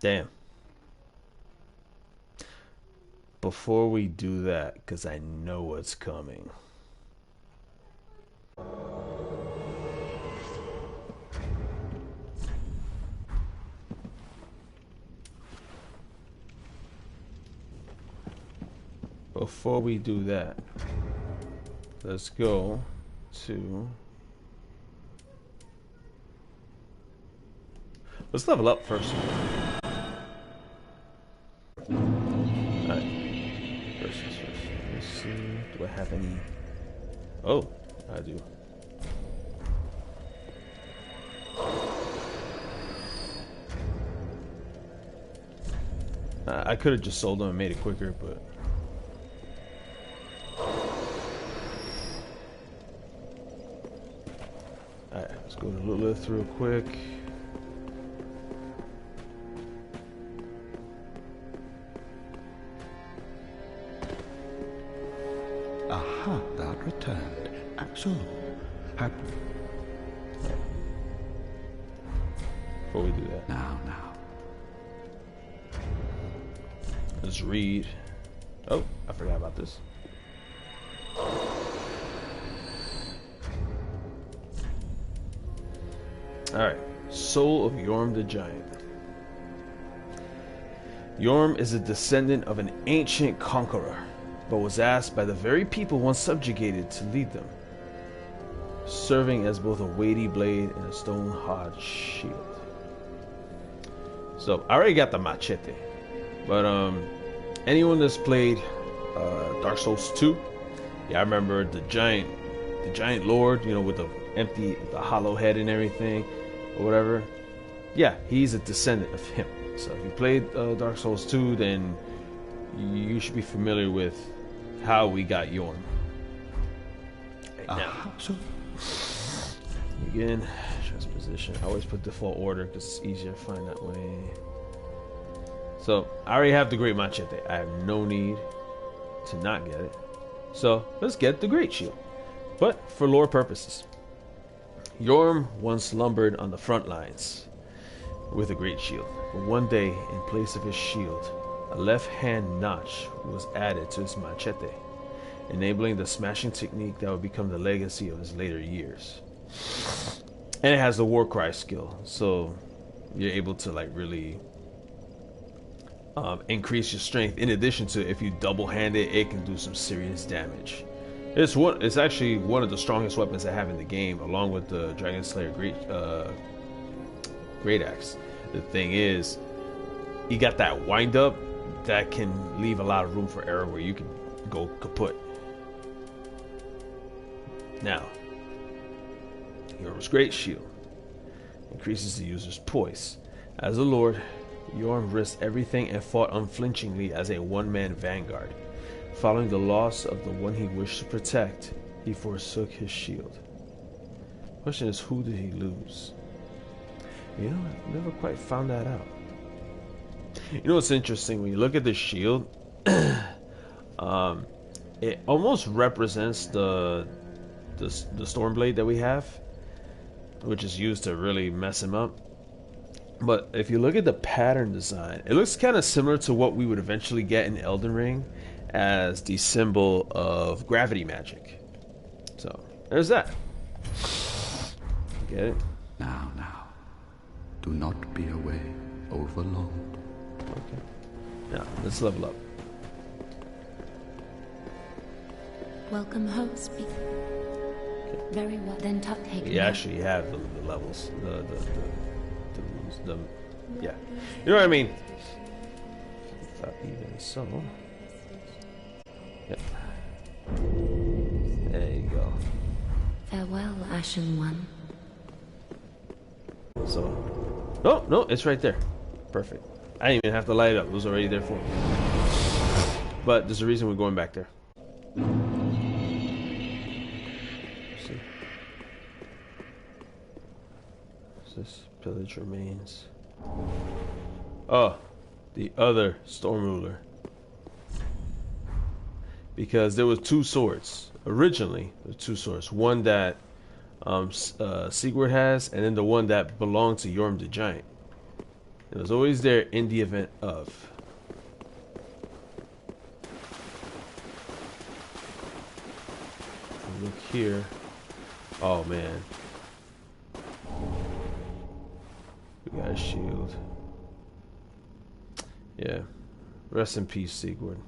Damn. Before we do that, because I know what's coming. Before we do that, let's go to... Let's level up first. Alright. First. Let's see. Do I have any... Oh, I do. I could have just sold them and made it quicker, but... Alright, let's go to Ludleth real quick. Aha, thou returned. So, happy. Before we do that. Now. Let's read. Oh, I forgot about this. Alright. Soul of Yhorm the Giant. Yhorm is a descendant of an ancient conqueror, but was asked by the very people once subjugated to lead them, serving as both a weighty blade and a stone-hard shield. So, I already got the machete, but anyone that's played Dark Souls 2, yeah, I remember the giant lord, you know, with the hollow head and everything, or whatever. Yeah, he's a descendant of him. So if you played Dark Souls 2, then you should be familiar with how we got Yhorm. Right now. Again, transposition. I always put default order because it's easier to find that way. So I already have the Great Machete. I have no need to not get it. So let's get the Great Shield. But for lore purposes, Yhorm once lumbered on the front lines with a Great Shield. But one day, in place of his shield, a left-hand notch was added to his machete, enabling the smashing technique that would become the legacy of his later years. And it has the war cry skill, so you're able to like really increase your strength. In addition to, if you double-hand it, it can do some serious damage. It's actually one of the strongest weapons I have in the game, along with the Dragon Slayer Great Axe. The thing is, you got that wind up that can leave a lot of room for error where you can go kaput. Now, Yhorm's Great Shield increases the user's poise. As a lord, Yhorm risked everything and fought unflinchingly as a one-man vanguard. Following the loss of the one he wished to protect, he forsook his shield. Question is, who did he lose? You know, I've never quite found that out. You know what's interesting? When you look at the shield, it almost represents the Stormblade that we have, which is used to really mess him up. But if you look at the pattern design, it looks kind of similar to what we would eventually get in Elden Ring as the symbol of gravity magic. So, there's that. Get it? Now. Do not be away overlong. Okay. Now, let's level up. Welcome home, speak. Okay. Very well, then take You actually have the levels. Yeah. You know what I mean? Even so. Yep. There you go. Farewell, Ashen One. So. No, it's right there. Perfect. I didn't even have to light it up. It was already there for me. But there's a reason we're going back there. Let's see. What's this? Pillage remains. Oh, the other Storm Ruler. Because there was two swords. Originally, there were two swords. One that Siegward has, and then the one that belonged to Yhorm the Giant. It was always there in the event of. Look here. Oh man. We got a shield. Yeah. Rest in peace, Siegward.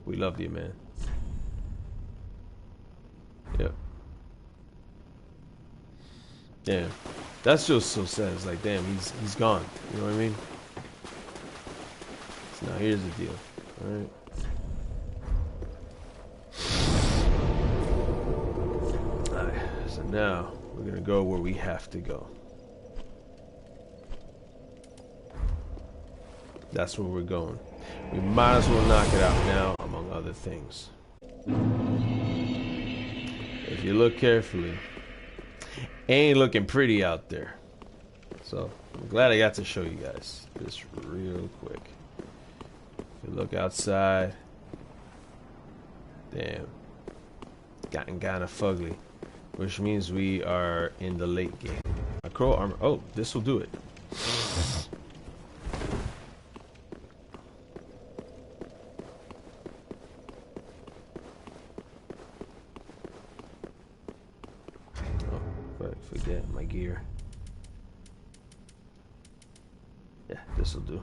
We love you, man. Yep. Damn. That's just so sad. It's like, damn, he's gone. You know what I mean? So now here's the deal. Alright. Alright, so now we're gonna go where we have to go. That's where we're going. We might as well knock it out now, among other things. If you look carefully, ain't looking pretty out there. So I'm glad I got to show you guys this real quick. If you look outside, damn, gotten kind of fugly, which means we are in the late game. A crow armor. Oh, this will do it. Forget my gear. Yeah, this will do.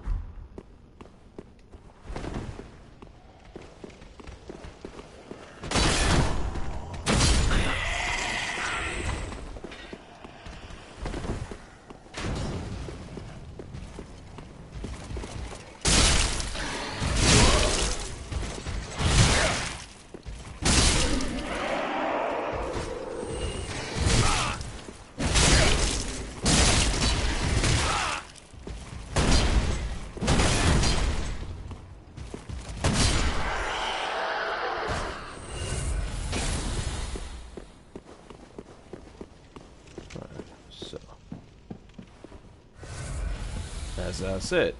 As I said,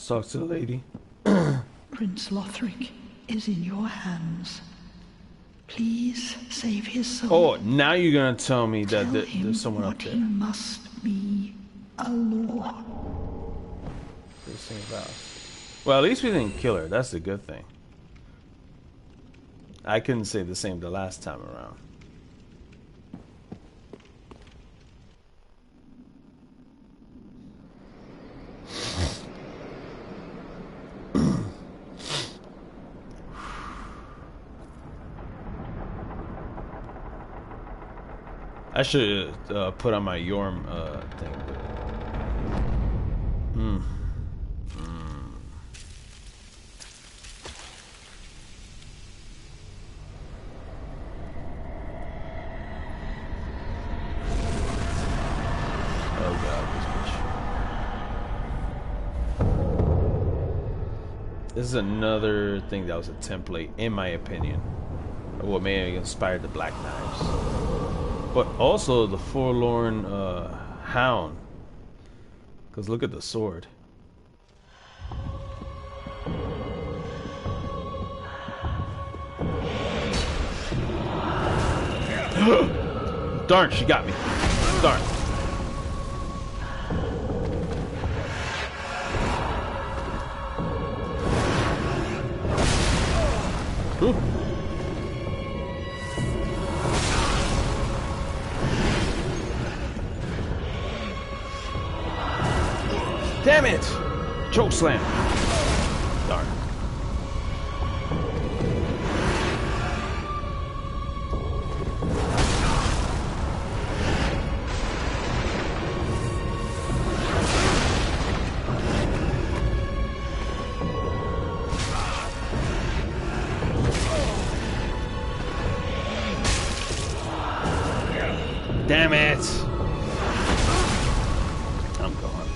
talk to the lady. Prince Lothric is in your hands. Please save his soul. Oh, now you're gonna tell me that Tell him there's someone up what there. he must be, a lord. Well, at least we didn't kill her. That's the good thing. I couldn't say the same the last time around. I should put on my Yhorm thing. Oh god, this is another thing that was a template, in my opinion, of what may have inspired the Black Knives. But also the Forlorn Hound. Because look at the sword. Darn, she got me. Darn. Ooh. Damn it! Choke slam. Darn. Damn it! I'm gone.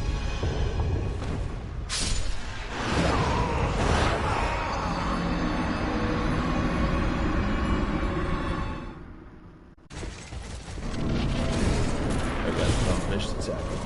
I got to finish the tackle.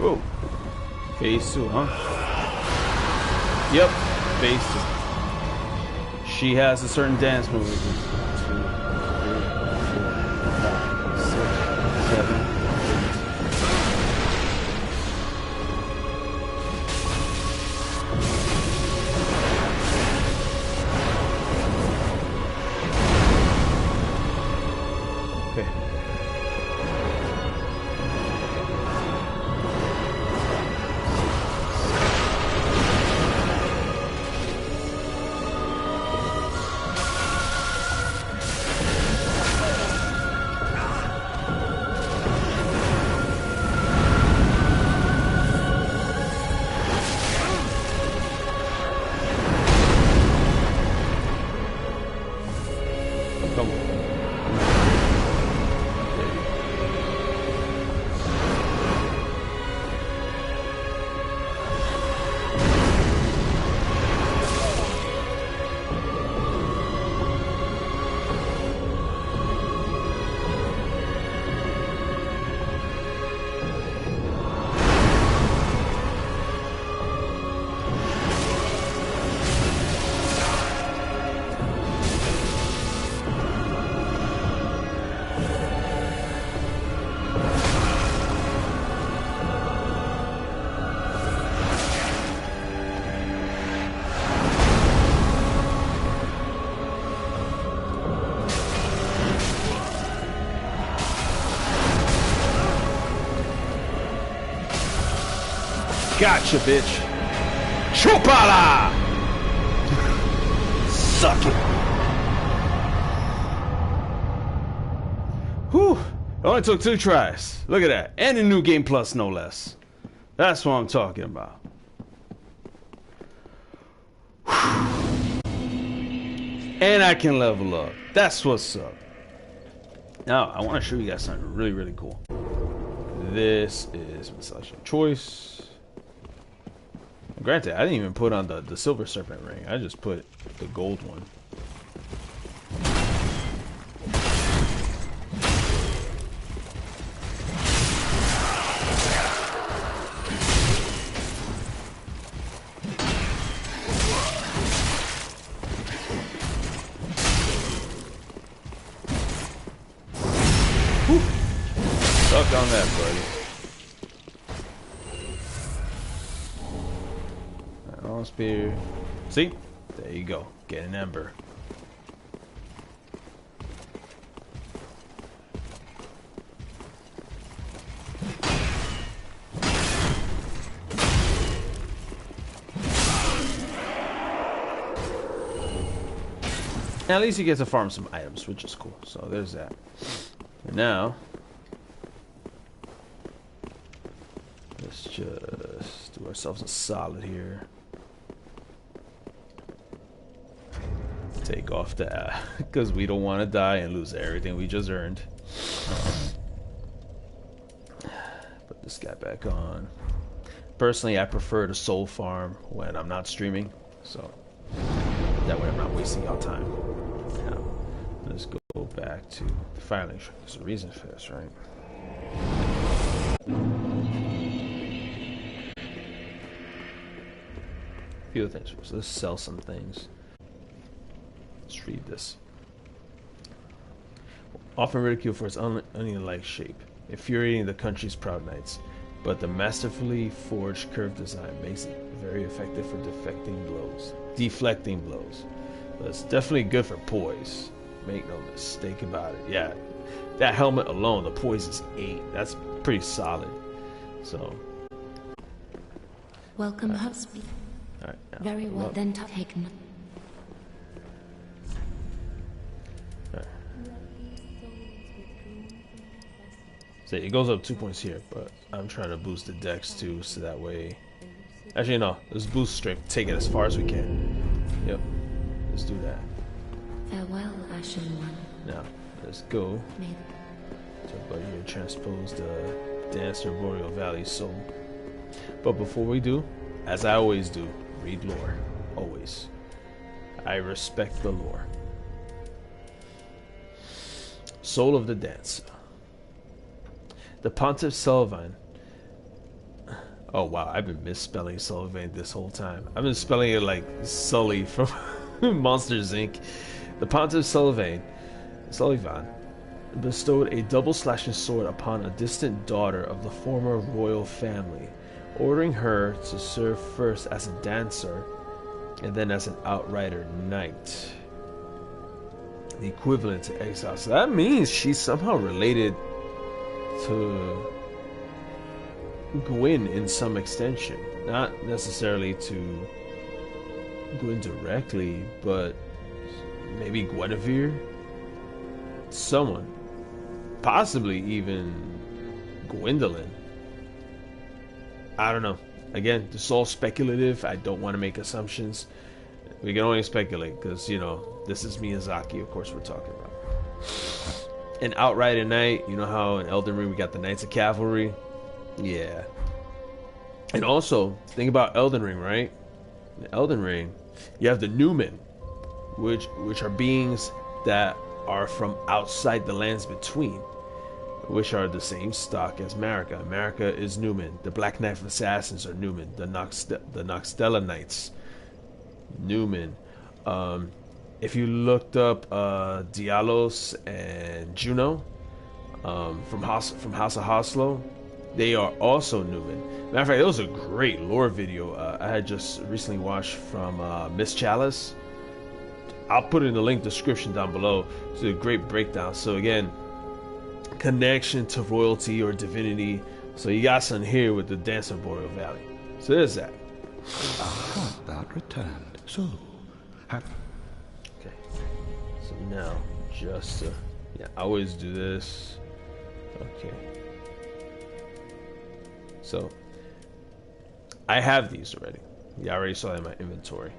Oh. Phase 2, huh? Yep. Phase 2. She has a certain dance move. 2, 3, 4, 5, 6, 7, 8. Gotcha, bitch. Chupala! Suck it. Whew. It only took 2 tries. Look at that. And a new game plus, no less. That's what I'm talking about. And I can level up. That's what's up. Now, I want to show you guys something really, really cool. This is my selection of choice. Granted, I didn't even put on the silver serpent ring. I just put the gold one. Whew. Suck on that, buddy. Spear. See? There you go. Get an ember. At least you get to farm some items, which is cool. So there's that. And now, let's just do ourselves a solid here. Take off that, because we don't want to die and lose everything we just earned. Put this guy back on. Personally, I prefer to soul farm when I'm not streaming, so that way I'm not wasting y'all time. Now, let's go back to the filing. There's a reason for this, right? A few things first. Let's sell some things. Let's read this. Often ridiculed for its onion-like shape, infuriating the country's proud knights, but the masterfully forged curved design makes it very effective for deflecting blows. But it's definitely good for poise. Make no mistake about it. Yeah, that helmet alone, the poise is 8. That's pretty solid. So. Welcome, host. Alright, very well, then taken. So it goes up 2 points here, but I'm trying to boost the dex too, so that way. Actually, no, let's boost strength. Take it as far as we can. Yep, let's do that. Farewell, Ashen One. Now, let's go. Talk about here, transpose the Dancer of Boreal Valley soul. But before we do, as I always do, read lore. Always. I respect the lore. Soul of the Dancer. The Pontiff Selvine Oh wow, I've been misspelling Sullivan this whole time. I've been spelling it like Sully from Monsters Inc. The Pontiff Sullivan bestowed a double slashing sword upon a distant daughter of the former royal family, ordering her to serve first as a dancer and then as an outrider knight. The equivalent to exile. So that means she's somehow related to Gwyn in some extension. Not necessarily to Gwyn directly, but maybe Guinevere? Someone. Possibly even Gwendolyn. I don't know. Again, this is all speculative. I don't want to make assumptions. We can only speculate because, you know, this is Miyazaki, of course, we're talking about. An outrider knight. You know how in Elden Ring we got the Knights of Cavalry? Yeah. And also, think about Elden Ring, right? In Elden Ring, you have the Newmen, which are beings that are from outside the lands between, which are the same stock as Marika. Marika is Newman. The Black Knife Assassins are Newman. The Noxtella Knights, Newman. If you looked up Dialos and Juno from House of Hoslo, they are also Newman. Matter of fact, that was a great lore video I had just recently watched from Miss Chalice. I'll put it in the link description down below. It's a great breakdown. So again, connection to royalty or divinity. So you got some here with the Dancer of Boreal Valley. So there's that. Aha, that returned. So, okay. So now, just yeah, I always do this. Okay. So I have these already. Yeah, I already saw them in my inventory.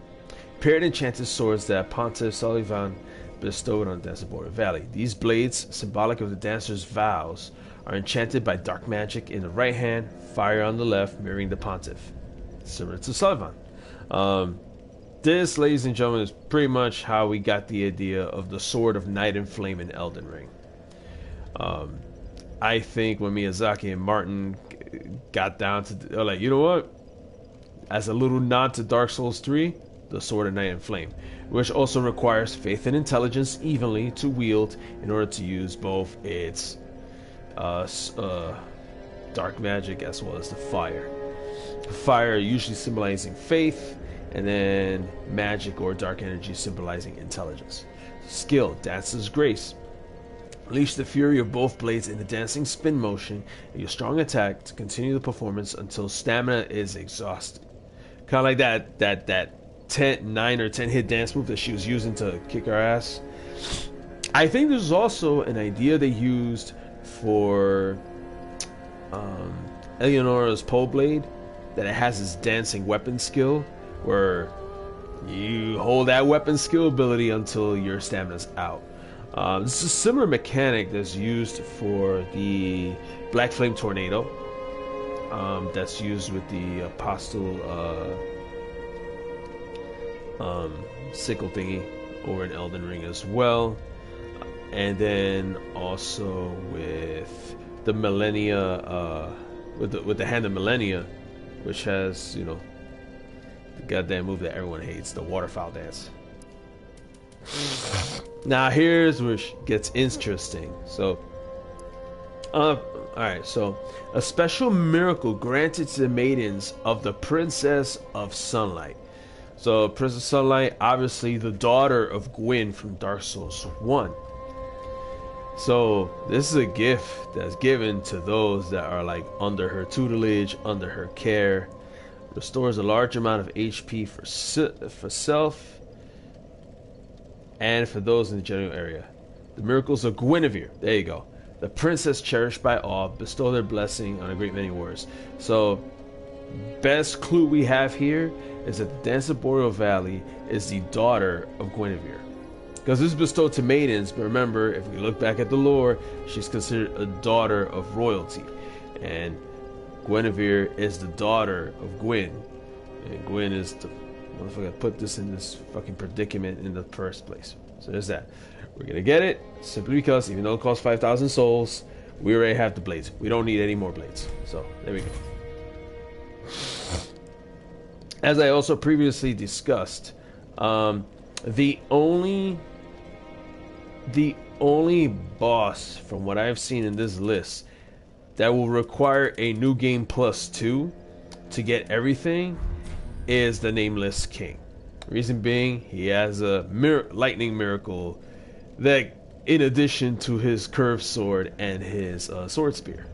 Paired enchanted swords that Pontiff Sullivan bestowed on Dancer of Boreal Valley. These blades, symbolic of the dancer's vows, are enchanted by dark magic in the right hand, fire on the left, mirroring the Pontiff, similar to Sullivan. This, ladies and gentlemen, is pretty much how we got the idea of the Sword of Night and Flame in Elden Ring. I think when Miyazaki and Martin got down to, they're like, you know what? As a little nod to Dark Souls 3, the Sword of Night and Flame, which also requires faith and intelligence evenly to wield in order to use both its dark magic as well as the fire. Fire usually symbolizing faith, and then magic or dark energy symbolizing intelligence. Skill, Dancer's Grace. Unleash the fury of both blades in the dancing spin motion and your strong attack to continue the performance until stamina is exhausted. Kind of like that 9 or 10 hit dance move that she was using to kick our ass. I think this is also an idea they used for Eleonora's pole blade, that it has this dancing weapon skill where you hold that weapon skill ability until your stamina's out. This is a similar mechanic that's used for the Black Flame Tornado, that's used with the Apostle sickle thingy over in Elden Ring as well, and then also with the Millennia, with the Hand of Millennia, which has, you know, the goddamn move that everyone hates, the waterfowl dance. Now here's where it gets interesting. So, alright, so a special miracle granted to the maidens of the Princess of Sunlight. So, Princess of Sunlight, obviously the daughter of Gwyn from Dark Souls 1. So, this is a gift that's given to those that are like under her tutelage, under her care. Restores a large amount of HP for self and for those in the general area. The miracles of Guinevere. There you go. The princess cherished by all, bestow their blessing on a great many warriors. So, best clue we have here is that the Dancer of Boreal Valley is the daughter of Guinevere. Because this is bestowed to maidens, but remember, if we look back at the lore, she's considered a daughter of royalty. And Guinevere is the daughter of Gwyn. And Gwyn is the motherfucker that put this in this fucking predicament in the first place. So there's that. We're gonna get it simply because even though it costs 5,000 souls, we already have the blades. We don't need any more blades. So there we go. as I also previously discussed, the only boss from what I've seen in this list that will require a new game +2 to get everything is the Nameless King. Reason being, he has a lightning miracle that, in addition to his curved sword and his sword spear.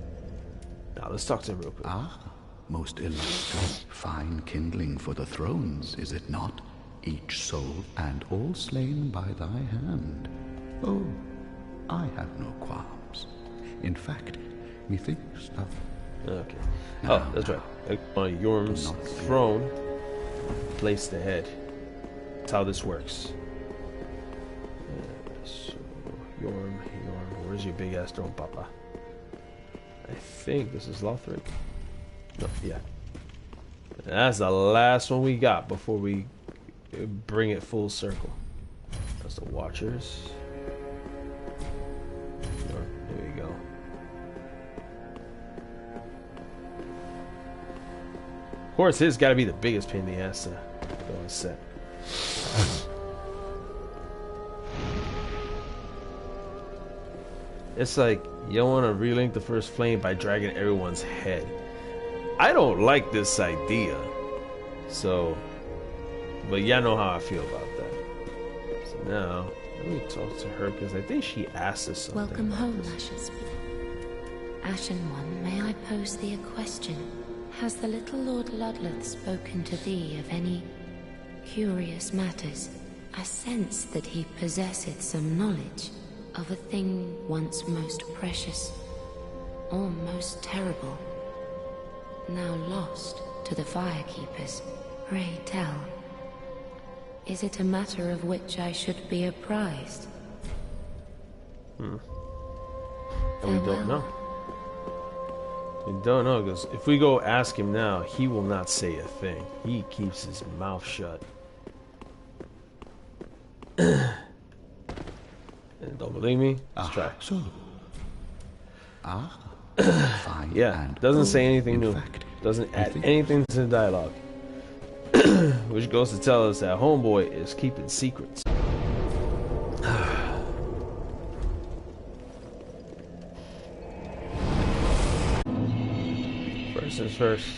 Now let's talk to him real quick. Ah, most illustrious, fine kindling for the thrones, is it not? Each soul and all slain by thy hand. Oh, I have no qualms. In fact, methinks thou... Okay. Oh, that's right. On Yhorm's throne, place the head. That's how this works. So, Yhorm, where's your big ass throne, Papa? I think this is Lothric. No, yeah. That's the last one we got before we bring it full circle. That's the Watchers. There we go. Of course, his got to be the biggest pain in the ass to go and set. It's like you don't want to relink the first flame by dragging everyone's head. I don't like this idea. So, but y'all know how I feel about that. So now, let me talk to her because I think she asked us something. Welcome home, Ashes. Ashen One, may I pose thee a question? Has the little Lord Ludleth spoken to thee of any curious matters? I sense that he possesseth some knowledge of a thing once most precious, or most terrible, now lost to the Firekeepers. Pray tell, is it a matter of which I should be apprised? And we don't know. We don't know, because if we go ask him now, he will not say a thing. He keeps his mouth shut. And don't believe me? Let's try. So. Fine. Yeah, and doesn't say anything in new. fact, Doesn't add anything to the dialogue. Which goes to tell us that Homeboy is keeping secrets. First things first.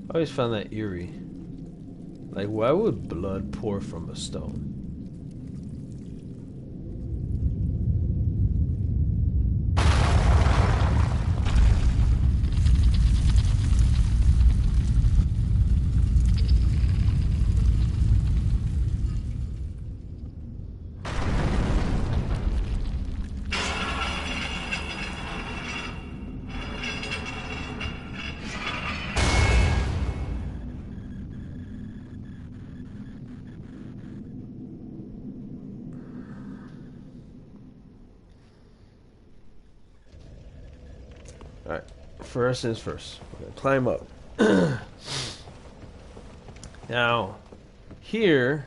I always found that eerie. Like, why would blood pour from a stone? Alright, first things first. We're gonna climb up. Now, here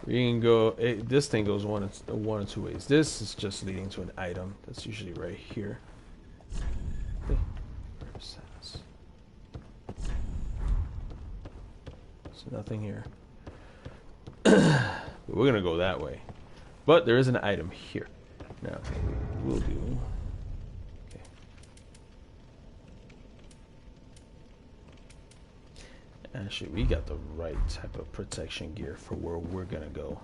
we can go. This thing goes one or two ways. This is just leading to an item. That's usually right here. So nothing here. We're gonna go that way, but there is an item here. Now, we'll do. Actually, we got the right type of protection gear for where we're gonna go.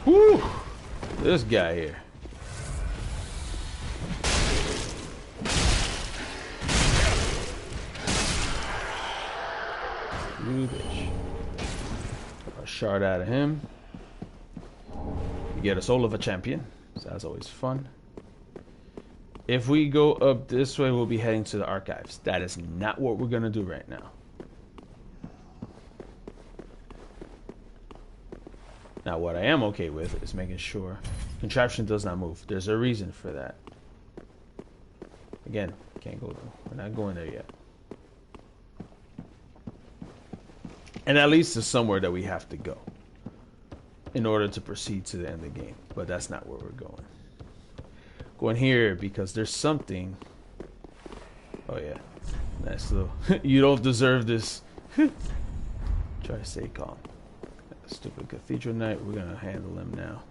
Woo! This guy here. You bitch. A shard out of him. You get a soul of a champion. So that's always fun. If we go up this way, we'll be heading to the archives. That is not what we're gonna do right now. Now, what I am okay with is making sure contraption does not move. There's a reason for that. Again, can't go there. We're not going there yet. And that leads to somewhere that we have to go in order to proceed to the end of the game. But that's not where we're going. Going here because there's something. Oh yeah, nice little. You don't deserve this. Try to stay calm. Stupid cathedral knight. We're gonna handle him now.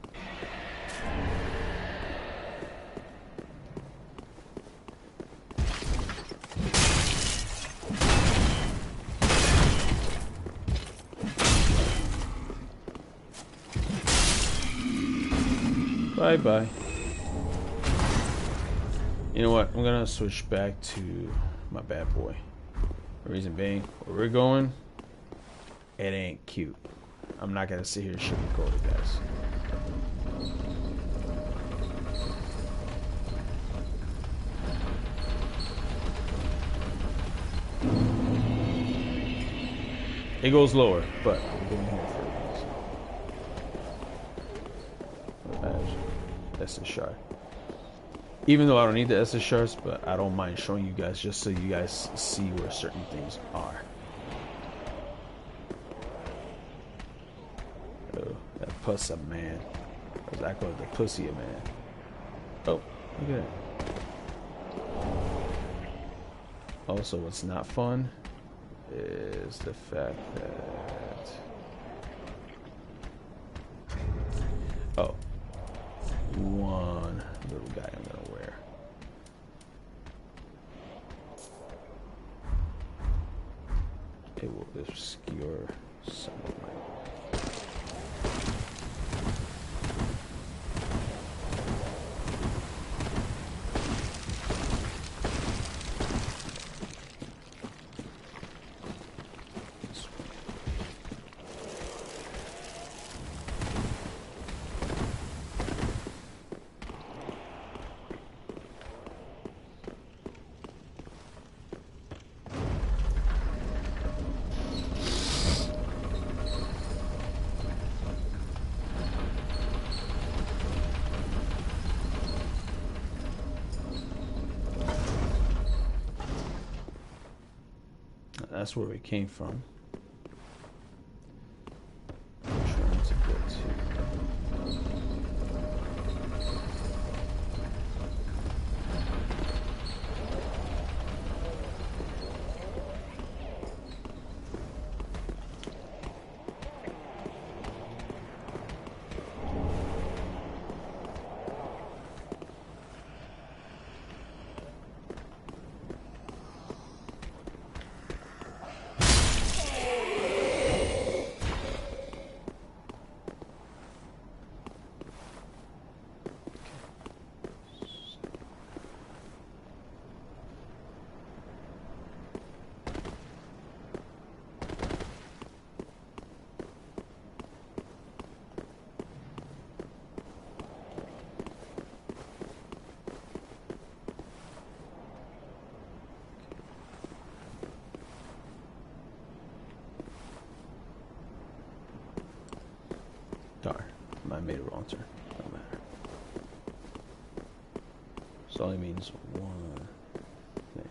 Bye bye. You know what? I'm gonna switch back to my bad boy. The reason being, where we're going, it ain't cute. I'm not gonna sit here and sugarcoat it, guys. It goes lower, but we're going here for a reason. Essence shard. Even though I don't need the essence shards, but I don't mind showing you guys just so you guys see where certain things are. Oh, that puss a man. As I call it, the pussy a man. Oh, look at that. Also, what's not fun is the fact that... Oh. One little guy I'm gonna wear. It will obscure some of my... That's where we came from. I'm trying to get to... Darn, I made a wrong turn. No matter. So only means one thing.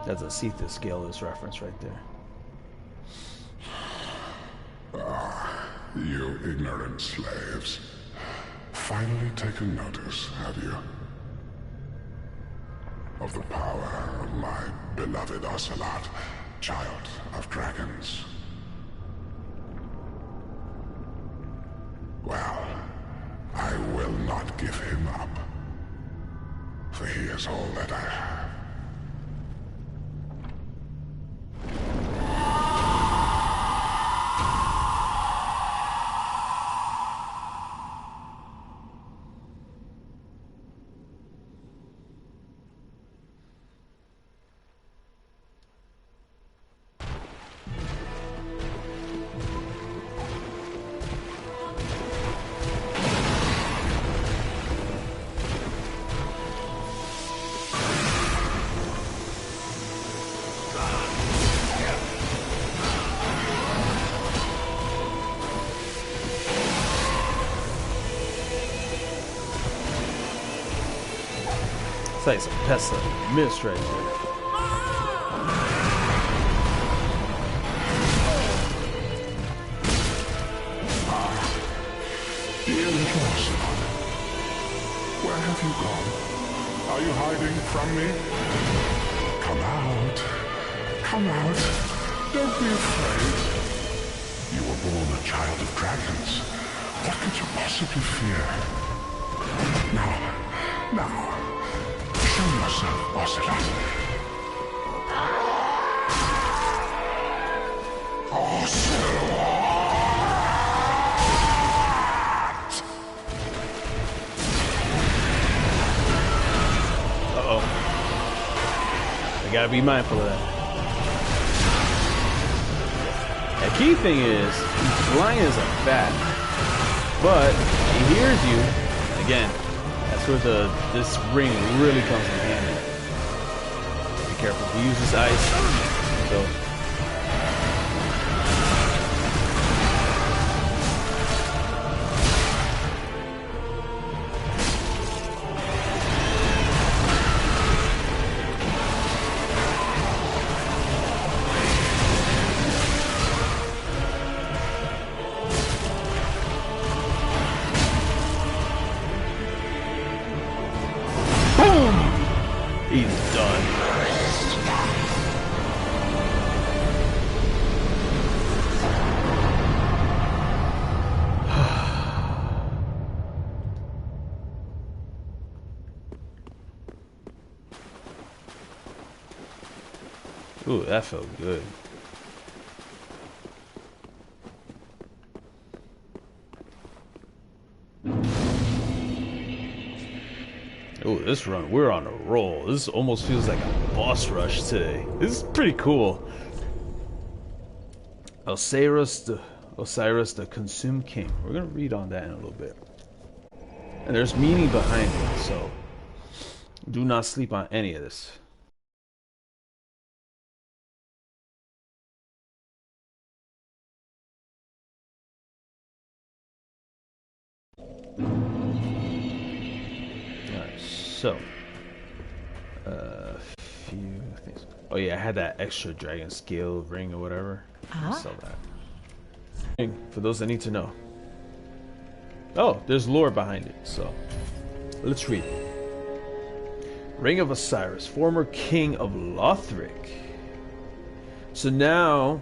That's a Scaleless reference right there. Ah, you ignorant slaves. finally taken notice, have you? Of the power of my beloved Ocelot, child of dragons. Well, I will not give him up, for he is all that I have. It's like some pest mist right there. Dear little Ocelot, where have you gone? Are you hiding from me? Come out. Come out. Don't be afraid. You were born a child of dragons. What could you possibly fear? Now, show yourself, Ocelot. Ocelot! Uh-oh. I gotta be mindful of that. The key thing is, he's blind as a bat, but he hears you. Again, that's where this ring really comes in handy. Be careful. He uses ice, so. He's done. Ooh, that felt good. Oh, this run, we're on a roll. This almost feels like a boss rush today. This is pretty cool. Oceiros the Consumed King. We're gonna read on that in a little bit. And there's meaning behind it, so do not sleep on any of this. So, few things. Oh yeah, I had that extra Dragonscale Ring or whatever. I saw that. For those that need to know. Oh, there's lore behind it. So, let's read. Ring of Oceiros, former king of Lothric. So now,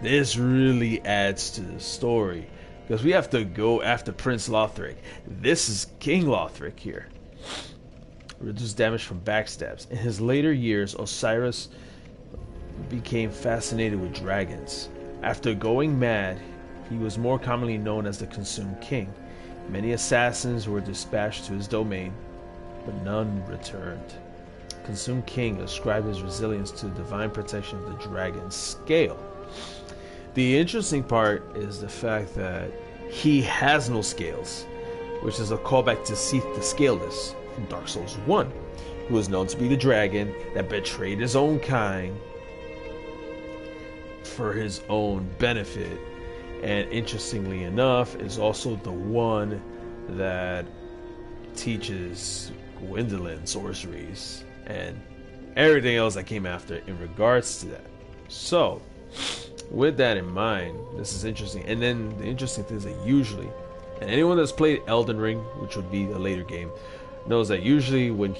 this really adds to the story because we have to go after Prince Lothric. This is King Lothric here. Reduce damage from backstabs. In his later years, Oceiros became fascinated with dragons. After going mad, he was more commonly known as the Consumed King. Many assassins were dispatched to his domain, but none returned. Consumed King ascribed his resilience to the divine protection of the dragon's scale. The interesting part is the fact that he has no scales, which is a callback to Seath the Scaleless from Dark Souls 1, who was known to be the dragon that betrayed his own kind for his own benefit, and interestingly enough is also the one that teaches Gwendolyn sorceries and everything else that came after in regards to that. So with that in mind, this is interesting. And then the interesting thing is that usually And anyone that's played Elden Ring, which would be a later game, knows that usually when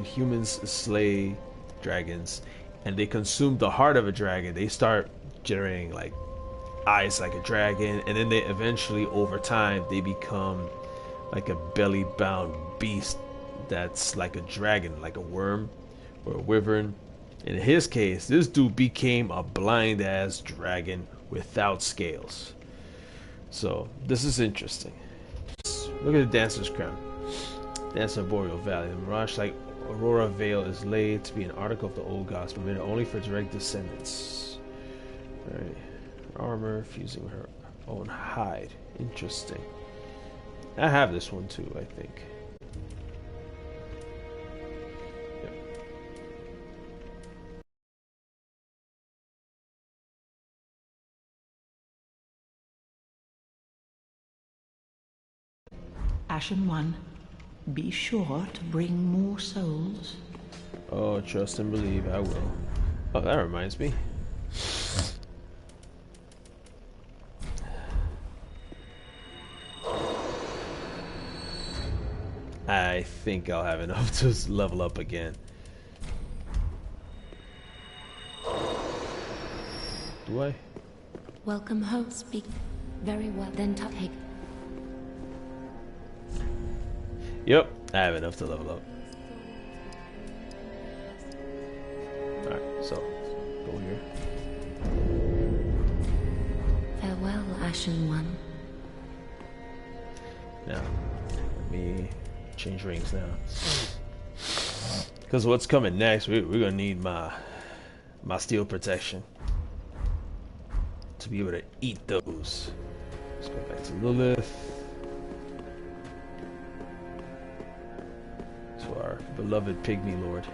humans slay dragons and they consume the heart of a dragon, they start generating like eyes like a dragon, and then they eventually, over time, they become like a belly-bound beast that's like a dragon, like a worm or a wyvern. In his case, this dude became a blind-ass dragon without scales. So this is interesting. Look at the Dancer's Crown. Dancer of Boreal Valley. The mirage like Aurora Veil is laid to be an article of the old gods, permitted only for direct descendants. Alright. Armor fusing with her own hide. Interesting. I have this one too, I think. Yep. Ashen One, be sure to bring more souls. Oh, trust and believe, I will. Oh, that reminds me. I think I'll have enough to level up again. Do I? Welcome home. Speak very well. Then take. Yep, I have enough to level up. Alright, so go here. Farewell, Ashen One. Now, let me change rings now. Because what's coming next, we're gonna need my steel protection to be able to eat those. Let's go back to Ludleth. To our beloved Pygmy Lord.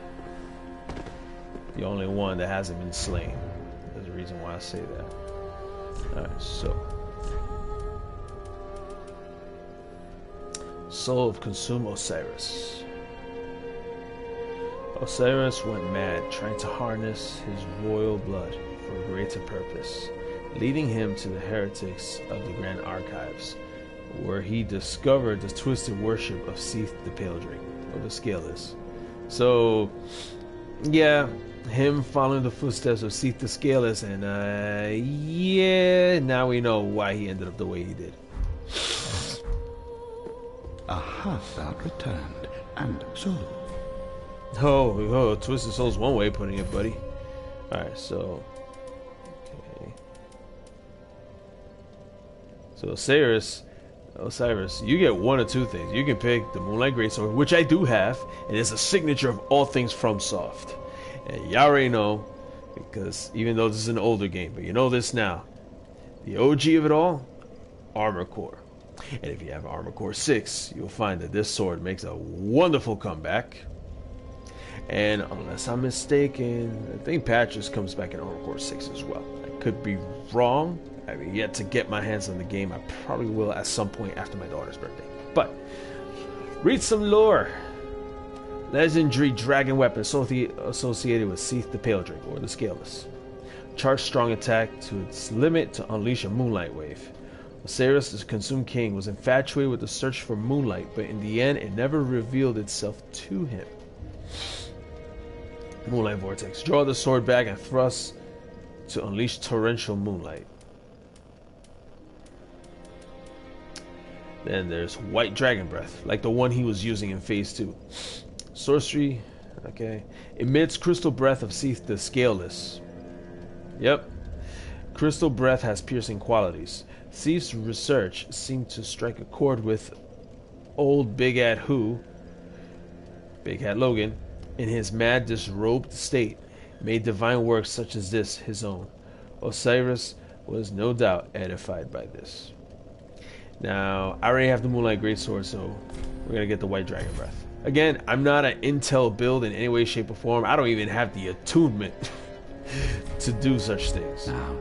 The only one that hasn't been slain. There's a reason why I say that. Alright, so. Soul of Consumed Oceiros. Oceiros went mad, trying to harness his royal blood for a greater purpose, leading him to the heretics of the Grand Archives, where he discovered the twisted worship of Seath the Pale Drake, or the Scaleless. So, yeah, him following the footsteps of Seath the Scaleless, and yeah, now we know why he ended up the way he did. Aha, thou returned, and so. Oh, Twisted Soul's one way of putting it, buddy. Alright, so. Okay. So, Osiris, you get one of two things. You can pick the Moonlight Greatsword, which I do have, and it's a signature of all things FromSoft. And you already know, because even though this is an older game, but you know this now. The OG of it all, Armor Core. And if you have Armor Core 6, you'll find that this sword makes a wonderful comeback. And unless I'm mistaken, I think Patches comes back in Armor Core 6 as well. I could be wrong. I have yet to get my hands on the game. I probably will at some point after my daughter's birthday. But, read some lore. Legendary dragon weapon associated with Seath the Pale Drake, or the Scaleless. Charge strong attack to its limit to unleash a moonlight wave. Oceiros, the Consumed King, was infatuated with the search for moonlight, but in the end, it never revealed itself to him. Moonlight Vortex. Draw the sword back and thrust to unleash torrential moonlight. Then there's White Dragon Breath, like the one he was using in Phase 2. Sorcery, okay. Emits Crystal Breath of Seath the Scaleless. Yep. Crystal Breath has piercing qualities. Seath's research seemed to strike a chord with old Big Hat Logan, in his mad, disrobed state, made divine works such as this his own. Oceiros was no doubt edified by this. Now, I already have the Moonlight Greatsword, so we're gonna get the White Dragon Breath. Again, I'm not an Intel build in any way, shape, or form. I don't even have the attunement to do such things. Now,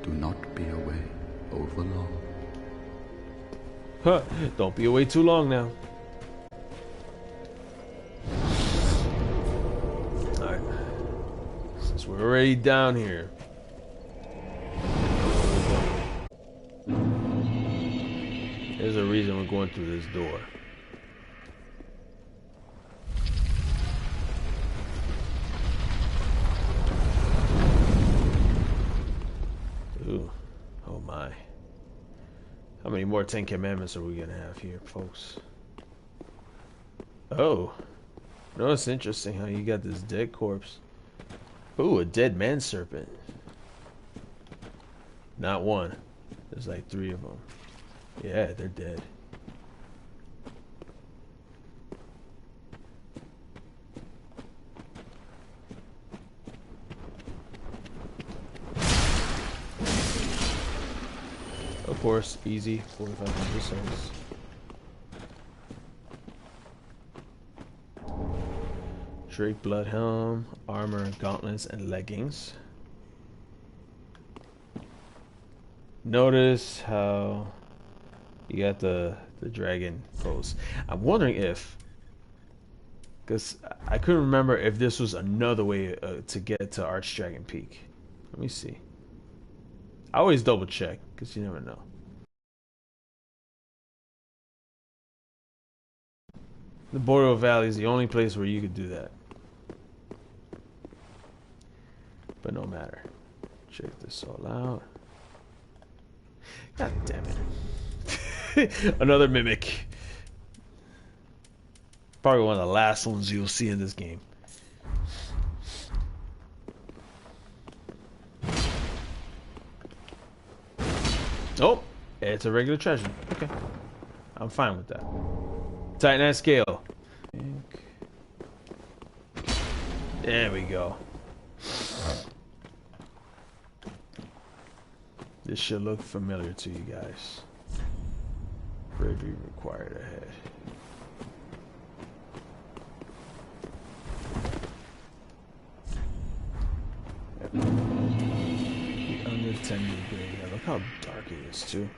do not be away over long. Huh, don't be away too long now. Alright. Since we're already down here. There's a reason we're going through this door. Ooh. Oh my. How many more 10 commandments are we gonna have here, folks? Oh. No, it's interesting how you got this dead corpse. Ooh, a dead man serpent. Not one. There's like 3 of them. Yeah, they're dead. Of course, easy. 4,500 souls. Drake blood helm, armor, gauntlets, and leggings. Notice how you got the dragon pose. I'm wondering if, because I couldn't remember if this was another way to get to Archdragon Peak. Let me see. I always double check because you never know. The Boreal Valley is the only place where you could do that. But no matter. Check this all out. God damn it. Another mimic. Probably one of the last ones you'll see in this game. Oh, it's a regular treasure. Okay. I'm fine with that. Tighten that scale. There we go. This should look familiar to you guys. Bravery required ahead. The Untended Graves. Yeah, look how dark it is too.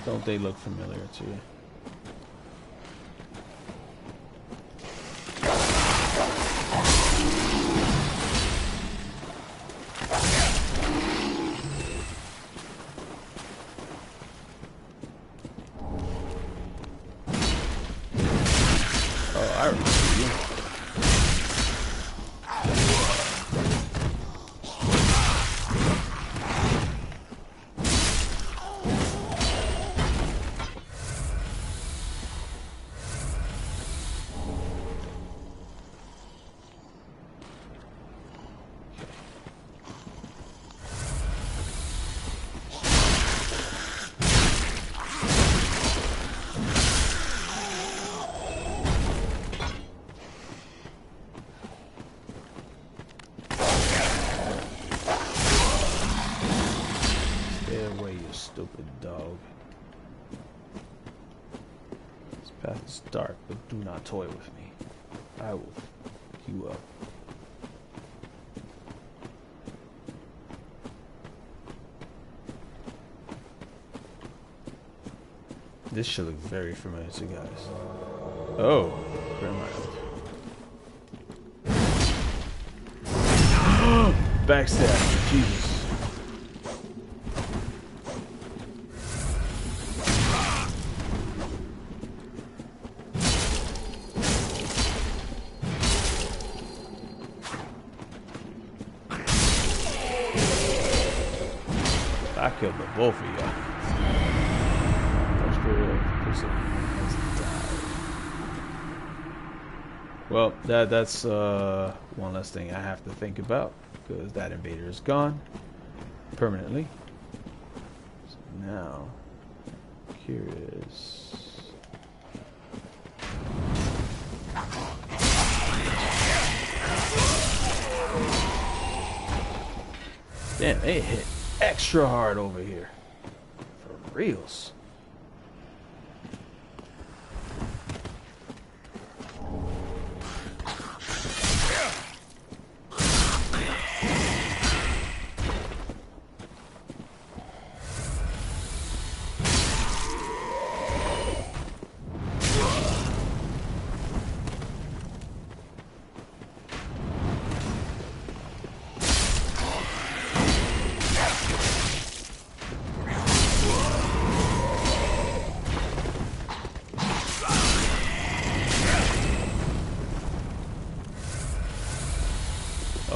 Don't they look familiar to you? Oh, I remember you. Stupid dog. This path is dark, but do not toy with me. I will fuck you up. This should look very familiar to you guys. Oh, Kriemhild. Backstab, Jesus. I killed the both of y'all. Well, that's one less thing I have to think about because that invader is gone permanently. So now, curious. Damn, they hit extra hard over here. For reals.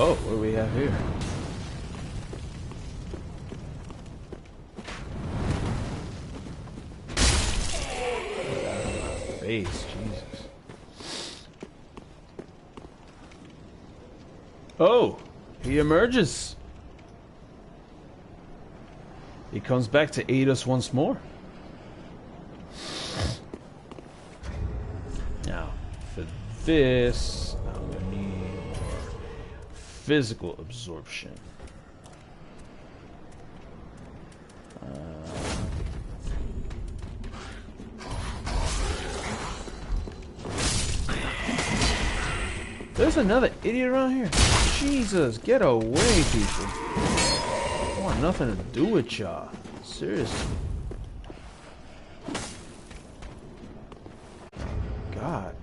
Oh, what do we have here? Face, Jesus. Oh, he emerges. He comes back to aid us once more. Now, for this, I'm gonna need physical absorption. There's another idiot around here. Jesus, get away, people. I want nothing to do with y'all. Seriously. God.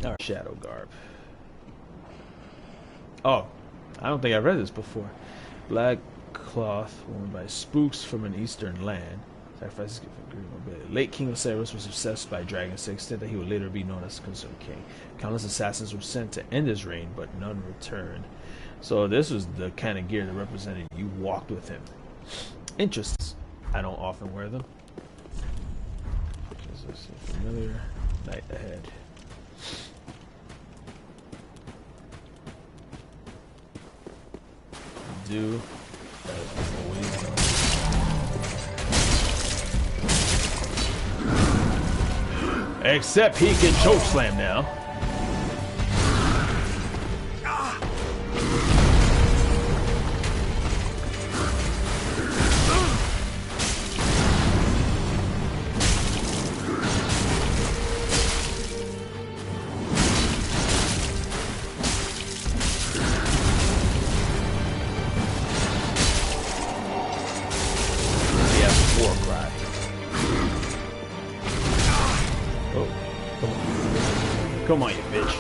Alright, shadow garb. Oh, I don't think I read this before. Black cloth worn by spooks from an eastern land. Sacrifices given for grief and mobility. Late King Oceiros was obsessed by dragons to the extent that he would later be known as the Consumed King. Countless assassins were sent to end his reign, but none returned. So this was the kind of gear that represented you walked with him. Interests. I don't often wear them. Is this a familiar night ahead? Do as always done. Except he can chokeslam now. Come on, you bitch.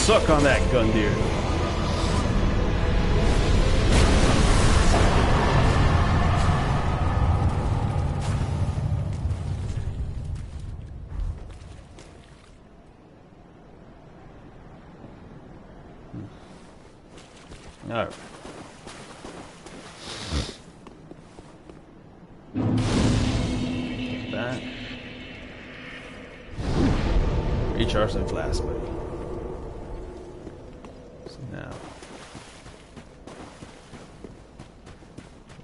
Suck on that, Gundyr. Alright. Take that. Recharge that flask, buddy. So now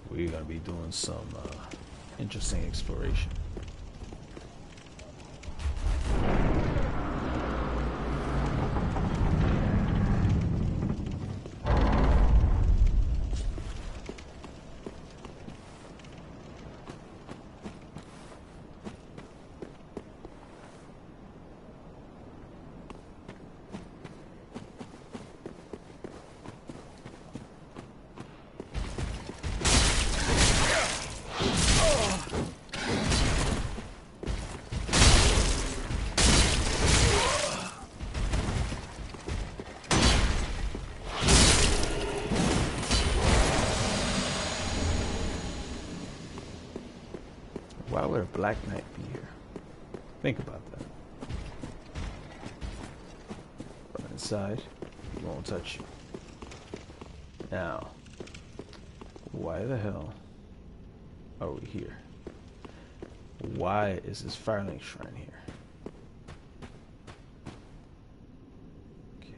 we're gonna be doing some interesting exploration. Why would a Black Knight be here? Think about that. Run inside, he won't touch you. Now, why the hell are we here? Why is this Firelink Shrine here? Okay.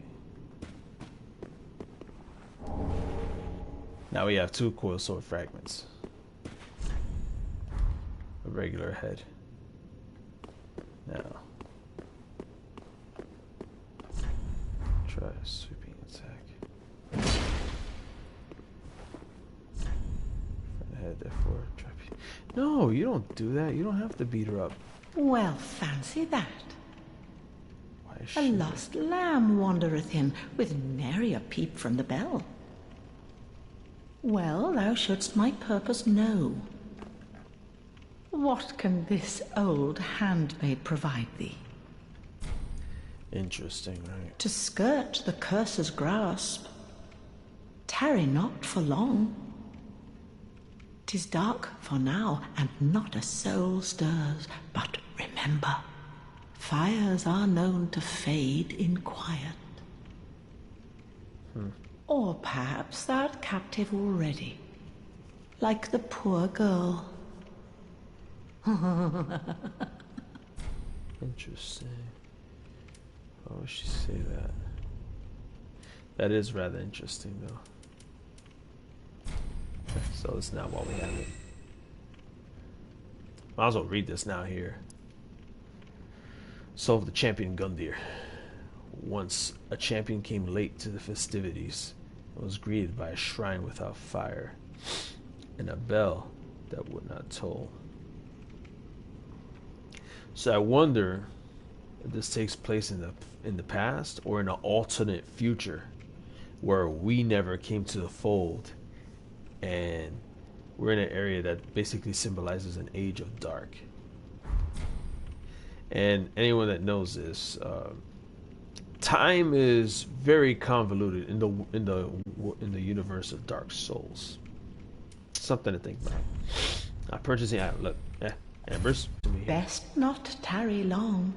Now we have 2 coil sword fragments. A regular head. Now, try a sweeping attack. Front head, therefore, trap. No, you don't do that. You don't have to beat her up. Well, fancy that. Why is A she... lost lamb wandereth in, with nary a peep from the bell. Well, thou shouldst my purpose know. What can this old handmaid provide thee? Interesting, right? To skirt the curse's grasp. Tarry not for long. 'Tis dark for now, and not a soul stirs. But remember, fires are known to fade in quiet. Or perhaps thou'rt captive already, like the poor girl. Interesting. Why would she say that? That is rather interesting, though. So it's not while we have it. Might as well read this now here. Soul of the Champion Gundyr. Once a champion came late to the festivities and was greeted by a shrine without fire and a bell that would not toll. So I wonder if this takes place in the past or in an alternate future where we never came to the fold, and we're in an area that basically symbolizes an age of dark. And anyone that knows this, time is very convoluted in the universe of Dark Souls. Something to think about. Purchasing item. Look, Embers. Best not tarry long.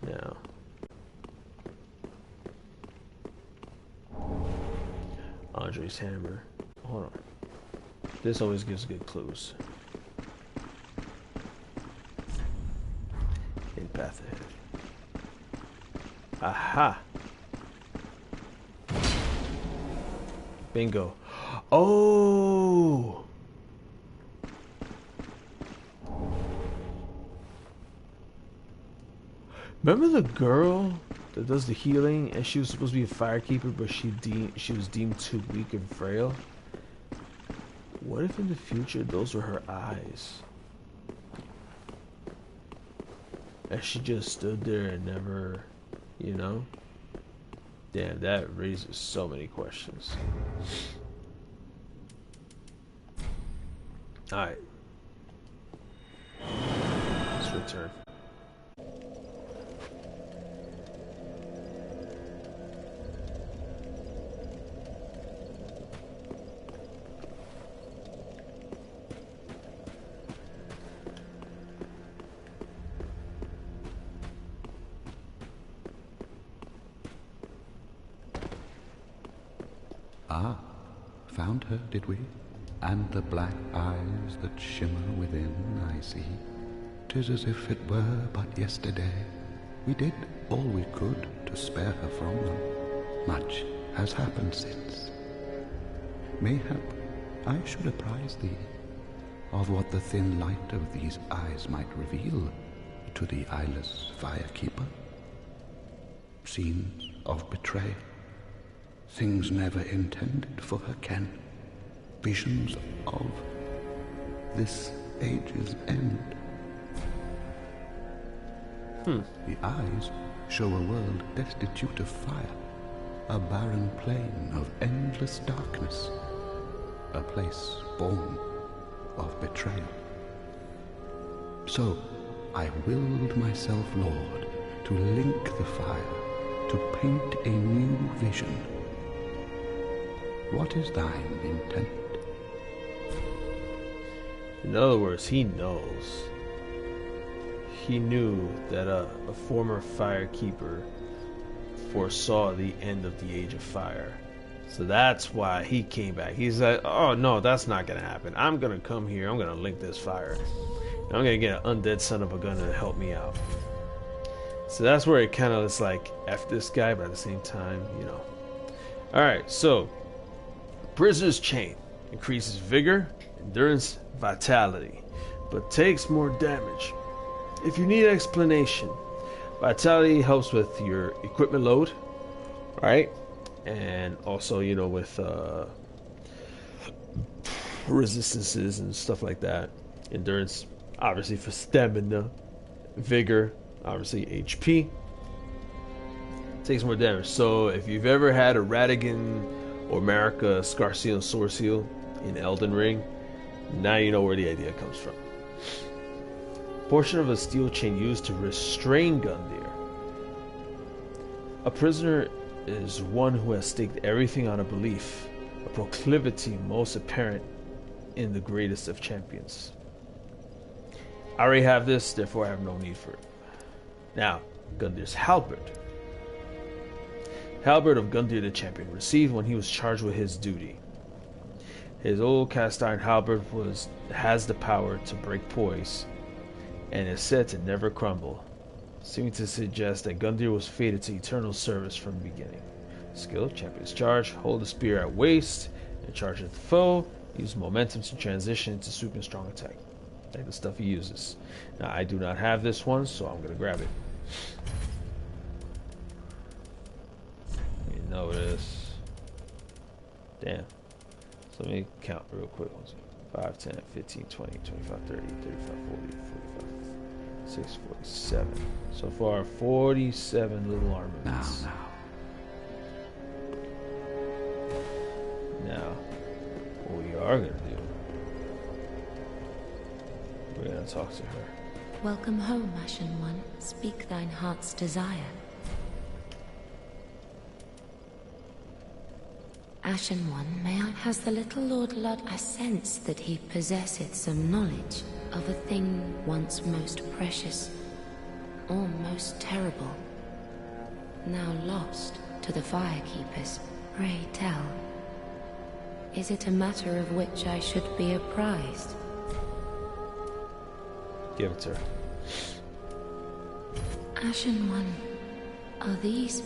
Now, Andre's hammer. Hold on. This always gives good clues. In path ahead. Aha! Bingo. Oh! Remember the girl that does the healing, and she was supposed to be a firekeeper, but she was deemed too weak and frail? What if in the future those were her eyes? And she just stood there and never, you know? Damn, that raises so many questions. Alright. Let's return. Ah, found her, did we? And the black eyes that shimmer within, I see. 'Tis as if it were but yesterday. We did all we could to spare her from them. Much has happened since. Mayhap I should apprise thee of what the thin light of these eyes might reveal to the eyeless firekeeper. Scenes of betrayal. Things never intended for her ken. Visions of this age's end. The eyes show a world destitute of fire, a barren plain of endless darkness, a place born of betrayal. So I willed myself, Lord, to link the fire, to paint a new vision. What is thine intent? In other words, he knows. He knew that a former firekeeper foresaw the end of the Age of Fire So that's why he came back. He's like, oh no, that's not gonna happen. I'm gonna come here, I'm gonna link this fire. And I'm gonna get an undead son of a gun to help me out. So that's where it kind of is like, F this guy, but at the same time, you know. Alright, so Prisoner's Chain increases vigor, endurance, vitality, but takes more damage. If you need explanation, vitality helps with your equipment load, right? And also, you know, with resistances and stuff like that. Endurance, obviously for stamina. Vigor, obviously HP. Takes more damage. So if you've ever had a Radigan or Marika Scarseal Sword Seal in Elden Ring, now you know where the idea comes from. Portion of a steel chain used to restrain Gundyr. A prisoner is one who has staked everything on a belief, a proclivity most apparent in the greatest of champions. I already have this, therefore I have no need for it. Now, Gundyr's halberd. Halberd of Gundyr the Champion, received when he was charged with his duty. His old cast iron halberd has the power to break poise, and is said to never crumble, seeming to suggest that Gundyr was fated to eternal service from the beginning. Skill, Champion's Charge, hold the spear at waist, and charge at the foe, use momentum to transition into super strong attack. Like the stuff he uses. Now, I do not have this one, so I'm going to grab it. You know this. Damn. So let me count real quick. 5, 10, 15, 20, 25, 30, 35, 40, 45, 6, 47. So far, 47 little armaments. Now, what we are going to do, we're going to talk to her. Welcome home, Ashen One. Speak thine heart's desire. Ashen One, may I? Has the little Lord Ludleth a sense that he possesseth some knowledge of a thing once most precious, or most terrible, now lost to the Firekeepers? Pray tell. Is it a matter of which I should be apprised? Give it to her. Ashen One, are these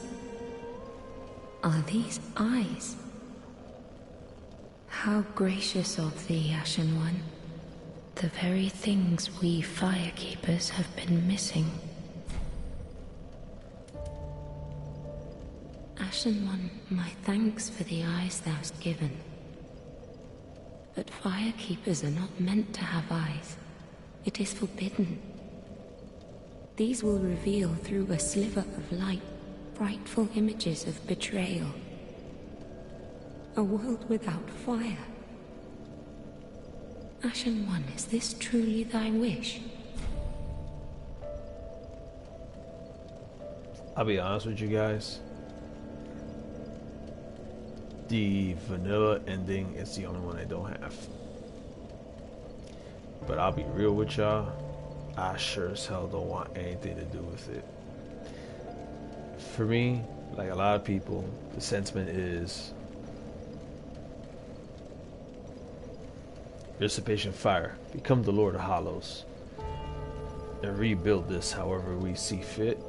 eyes? How gracious of thee, Ashen One. The very things we Firekeepers have been missing. Ashen One, my thanks for the eyes thou'st given. But Firekeepers are not meant to have eyes. It is forbidden. These will reveal through a sliver of light frightful images of betrayal. A world without fire. Ashen One, is this truly thy wish? I'll be honest with you guys. The vanilla ending is the only one I don't have. But I'll be real with y'all, I sure as hell don't want anything to do with it. For me, like a lot of people, the sentiment is dissipation fire, become the Lord of Hollows, and rebuild this however we see fit,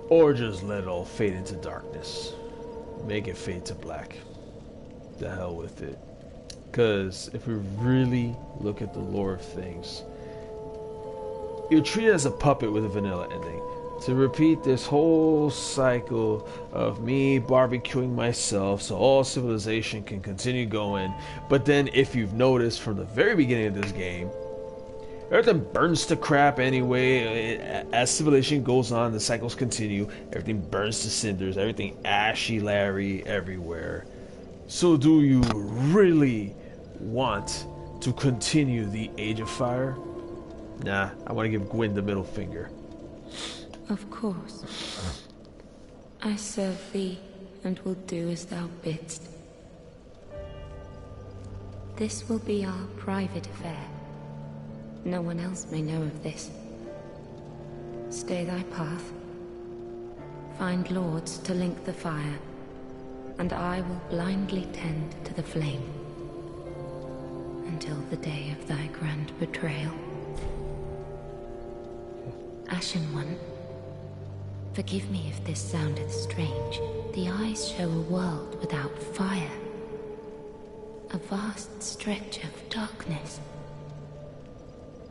or just let it all fade into darkness, make it fade to black. The hell with it. Because if we really look at the lore of things, you're treated as a puppet with a vanilla ending. To repeat this whole cycle of me barbecuing myself so all civilization can continue going. But then if you've noticed from the very beginning of this game, everything burns to crap anyway. As civilization goes on, the cycles continue. Everything burns to cinders. Everything ashy Larry everywhere. So do you really want to continue the Age of Fire? Nah, I want to give Gwyn the middle finger. Of course. I serve thee, and will do as thou bidst. This will be our private affair. No one else may know of this. Stay thy path. Find lords to link the fire. and I will blindly tend to the flame until the day of thy grand betrayal. Ashen One, forgive me if this soundeth strange. The eyes show a world without fire, a vast stretch of darkness.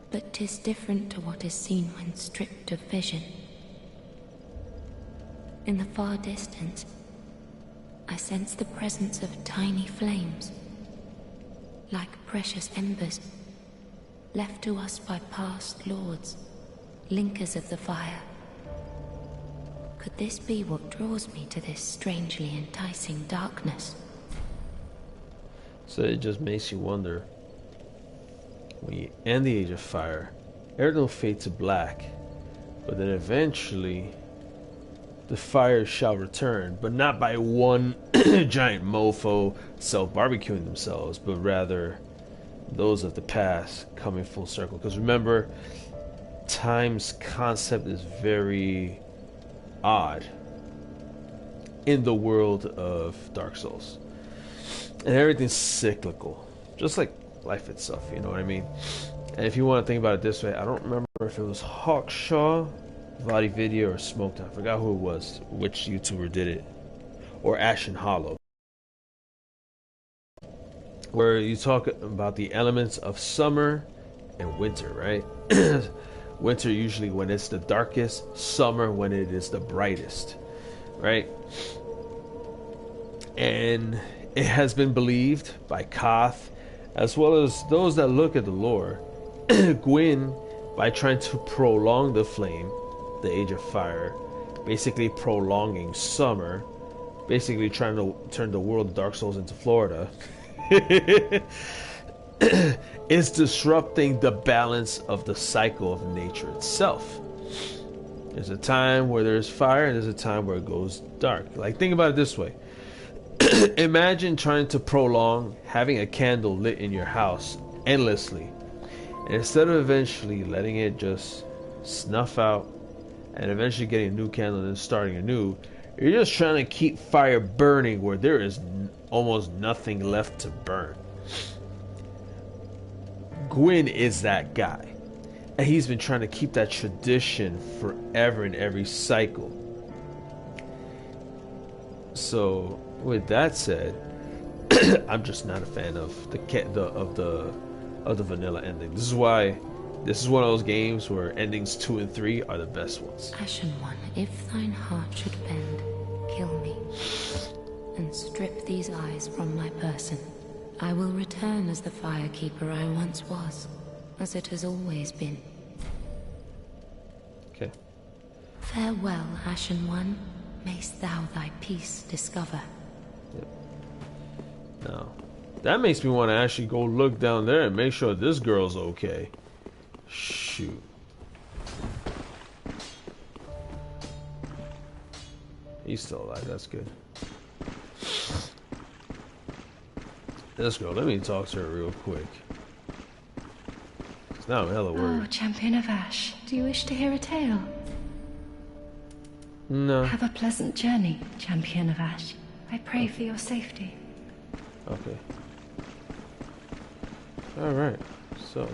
But 'tis different to what is seen when stripped of vision. In the far distance, I sense the presence of tiny flames, like precious embers, left to us by past lords, linkers of the fire. Could this be what draws me to this strangely enticing darkness? So it just makes you wonder, when you end the Age of Fire, everything will fade to black, but then eventually the fire shall return, but not by one giant mofo self-barbecuing themselves, but rather those of the past coming full circle. Because remember, time's concept is very odd in the world of Dark Souls. And everything's cyclical, just like life itself, you know what I mean? And if you want to think about it this way, I don't remember if it was Hawkshaw, VodiVidya, or Smoked. I forgot who it was, which YouTuber did it, or Ashen Hollow, where you talk about the elements of summer and winter, right? Winter usually when it's the darkest, summer when it is the brightest, right? And it has been believed by Koth, as well as those that look at the lore, Gwyn, by trying to prolong the flame, the Age of Fire, basically prolonging summer, basically trying to turn the world of Dark Souls into Florida, is disrupting the balance of the cycle of nature itself. There's a time where there's fire and there's a time where it goes dark. Like, think about it this way. Imagine trying to prolong having a candle lit in your house endlessly, and instead of eventually letting it just snuff out and eventually getting a new candle and then starting anew, you're just trying to keep fire burning where there is almost nothing left to burn. Gwyn is that guy, and he's been trying to keep that tradition forever in every cycle. So with that said, I'm just not a fan of the vanilla ending. This is why this is one of those games where endings 2 and 3 are the best ones. Ashen One, if thine heart should bend, kill me, and strip these eyes from my person. I will return as the Firekeeper I once was, as it has always been. Okay. Farewell, Ashen One. Mayst thou thy peace discover. Yep. Now, that makes me want to actually go look down there and make sure this girl's okay. Shoot. He's still alive, that's good. This girl, let me talk to her real quick. Now I'm hella worried. Oh, Champion of Ash, do you wish to hear a tale? No. Have a pleasant journey, Champion of Ash. I pray for your safety. Okay. Alright, so